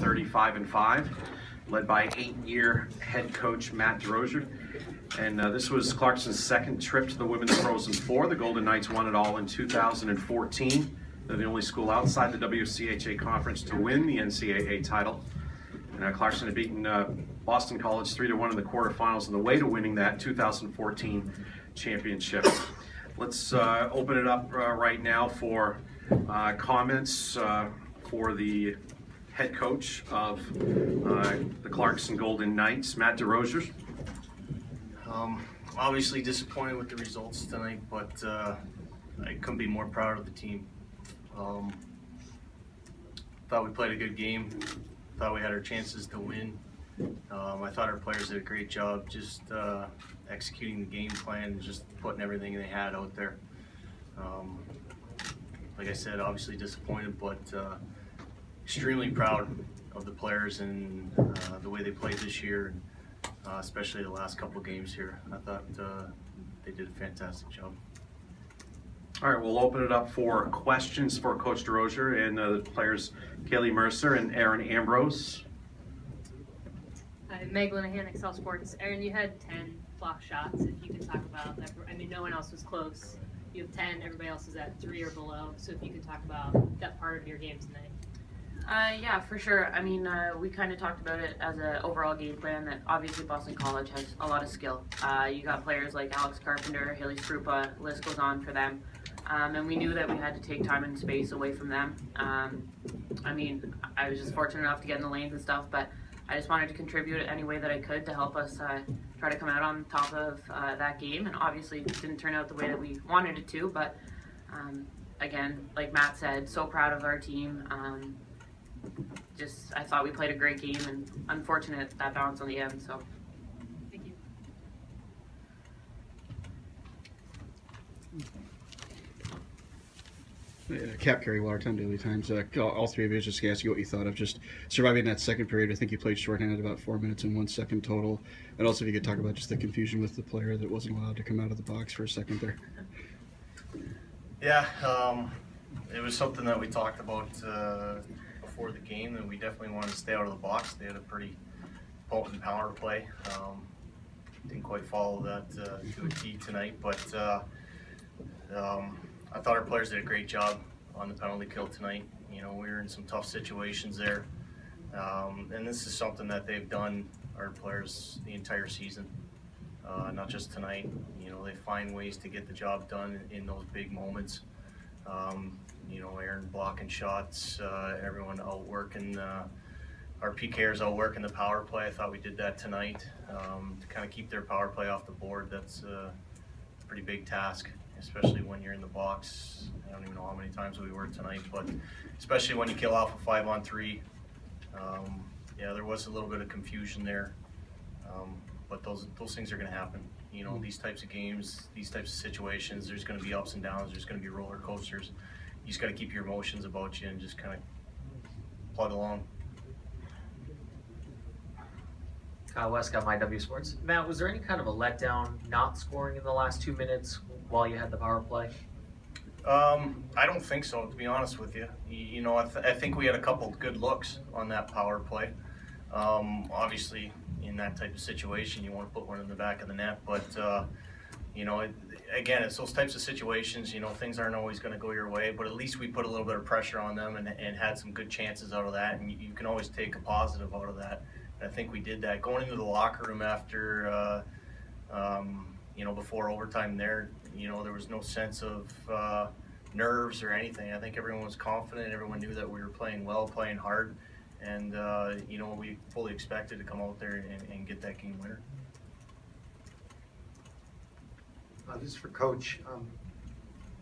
35-5, led by 8-year head coach Matt Desrosiers. And this was Clarkson's second trip to the Women's Frozen Four. The Golden Knights won it all in 2014. They're the only school outside the WCHA conference to win the NCAA title. And Clarkson had beaten Boston College 3-1 in the quarterfinals on the way to winning that 2014 championship. Let's open it up right now for comments for the head coach of the Clarkson Golden Knights, Matt Desrosiers. Obviously disappointed with the results tonight, but I couldn't be more proud of the team. Thought we played a good game. Thought we had our chances to win. I thought our players did a great job just executing the game plan and just putting everything they had out there. Like I said, obviously disappointed, but extremely proud of the players and the way they played this year, especially the last couple of games here. I thought they did a fantastic job. All right, we'll open it up for questions for Coach Desrosiers and the players Cayley, Mercer, and Erin, Ambrose. Meg Linehan, Excel Sports. Erin, you had 10 block shots. If you could talk about that, I mean, no one else was close. You have 10, everybody else is at 3 or below. So if you could talk about that part of your game tonight. Yeah, for sure. I mean, we kind of talked about it as an overall game plan that obviously Boston College has a lot of skill. You got players like Alex Carpenter, Haley Strupa, list goes on for them. And we knew that we had to take time and space away from them. I mean, I was just fortunate enough to get in the lanes and stuff, but I just wanted to contribute any way that I could to help us try to come out on top of that game. And obviously it didn't turn out the way that we wanted it to, but again, like Matt said, so proud of our team. I thought we played a great game, and unfortunate that bounce on the end, so. Thank you. Cap Carey, Watertown Daily Times. All three of you, just ask you what you thought of just surviving that second period. I think you played shorthanded about 4 minutes and 1 second total. And also if you could talk about just the confusion with the player that wasn't allowed to come out of the box for a second there. Yeah, it was something that we talked about before the game, and we definitely wanted to stay out of the box. They had a pretty potent power play. Didn't quite follow that to a T tonight, but I thought our players did a great job on the penalty kill tonight. You know, we were in some tough situations there. And this is something that they've done, our players, the entire season, not just tonight. You know, they find ways to get the job done in those big moments. You know, Erin blocking shots, everyone outworking, our PKers outworking the power play. I thought we did that tonight. To kind of keep their power play off the board, that's a pretty big task, especially when you're in the box. I don't even know how many times we were tonight, but especially when you kill off a 5-on-3. Yeah, there was a little bit of confusion there, but those things are going to happen. You know, these types of games, these types of situations, there's going to be ups and downs, there's going to be roller coasters. You just got to keep your emotions about you and just kind of plug along. Kyle Westcott, MyW Sports. Matt, was there any kind of a letdown not scoring in the last 2 minutes while you had the power play? I don't think so, to be honest with you. You know, I think we had a couple good looks on that power play. Obviously, in that type of situation, you want to put one in the back of the net, but you know, again, it's those types of situations. You know, things aren't always going to go your way, but at least we put a little bit of pressure on them and had some good chances out of that, and you can always take a positive out of that. I think we did that. Going into the locker room after, you know, before overtime there, you know, there was no sense of nerves or anything. I think everyone was confident. Everyone knew that we were playing well, playing hard, and, you know, we fully expected to come out there and get that game winner. This is for Coach.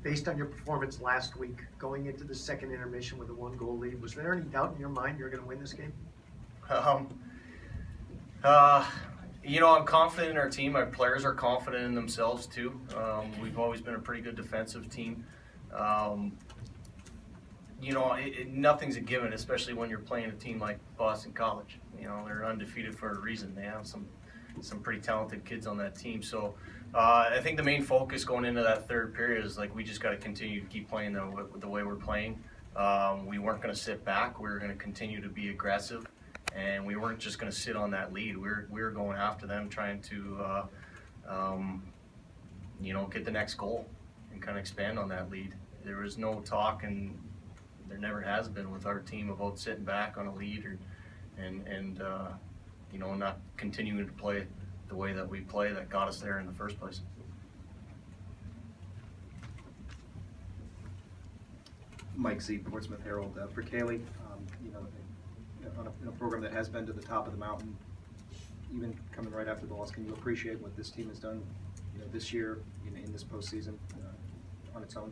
Based on your performance last week, going into the second intermission with a 1-goal lead, was there any doubt in your mind you're going to win this game? You know, I'm confident in our team. Our players are confident in themselves too. We've always been a pretty good defensive team. You know, nothing's a given, especially when you're playing a team like Boston College. You know, they're undefeated for a reason. They have some pretty talented kids on that team. So I think the main focus going into that third period is like we just got to continue to keep playing the way we're playing. We weren't going to sit back. We were going to continue to be aggressive, and we weren't just going to sit on that lead. We were going after them, trying to get the next goal and kind of expand on that lead. There was no talk, and there never has been with our team, about sitting back on a lead and not continuing to play the way that we play that got us there in the first place. Mike Z, Portsmouth Herald. For Cayley, in a program that has been to the top of the mountain, even coming right after the loss, can you appreciate what this team has done, this year in this postseason on its own?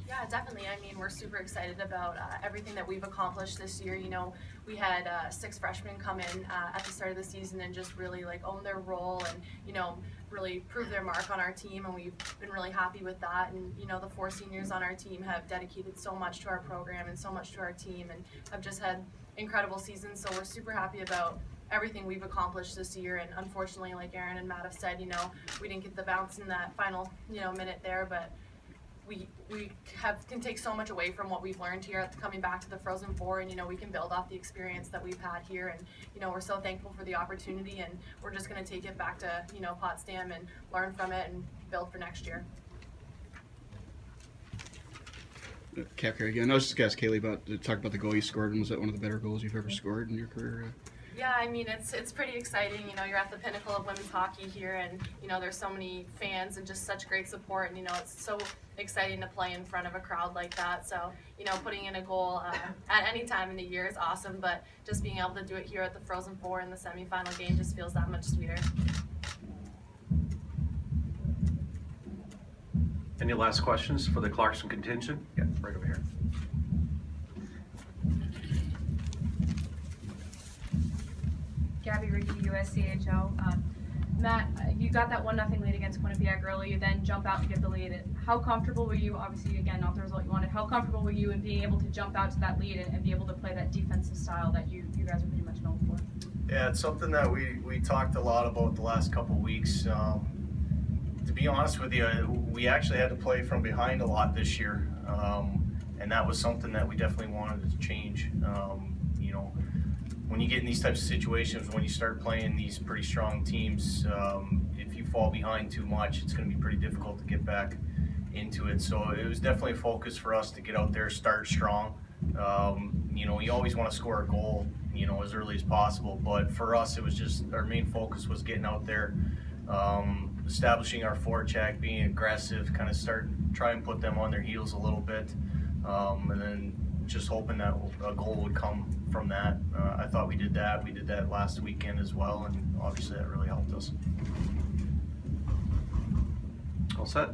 Yeah, definitely. I mean, we're super excited about everything that we've accomplished this year. We had 6 freshmen come in at the start of the season and just really own their role and, really prove their mark on our team, and we've been really happy with that. And, the 4 seniors on our team have dedicated so much to our program and so much to our team and have just had incredible seasons. So we're super happy about everything we've accomplished this year. And unfortunately, like Erin and Matt have said, we didn't get the bounce in that final, minute there, but we can take so much away from what we've learned here coming back to the Frozen Four, and we can build off the experience that we've had here, and we're so thankful for the opportunity, and we're just going to take it back to Potsdam and learn from it and build for next year. Cap here again. I was just going to ask Cayley talk about the goal you scored, and was that one of the better goals you've ever scored in your career? Yeah, I mean, it's pretty exciting. You're at the pinnacle of women's hockey here, and there's so many fans and just such great support, and it's so exciting to play in front of a crowd like that. So putting in a goal at any time in the year is awesome, but just being able to do it here at the Frozen Four in the semifinal game just feels that much sweeter. Any last questions for the Clarkson contingent? Yeah, right over here. Gabby Ricky, USCHO. Matt, you got that 1-0 lead against Quinnipiac early. You then jump out and get the lead. How comfortable were you? Obviously, again, not the result you wanted. How comfortable were you in being able to jump out to that lead and be able to play that defensive style that you guys are pretty much known for? Yeah, it's something that we talked a lot about the last couple of weeks. To be honest with you, we actually had to play from behind a lot this year, and that was something that we definitely wanted to change. When you get in these types of situations, when you start playing these pretty strong teams, if you fall behind too much, it's going to be pretty difficult to get back into it. So it was definitely a focus for us to get out there, start strong. You always want to score a goal, as early as possible. But for us, it was just our main focus was getting out there, establishing our forecheck, being aggressive, kind of try and put them on their heels a little bit, and then just hoping that a goal would come from that. I thought we did that. We did that last weekend as well, and obviously that really helped us. All set.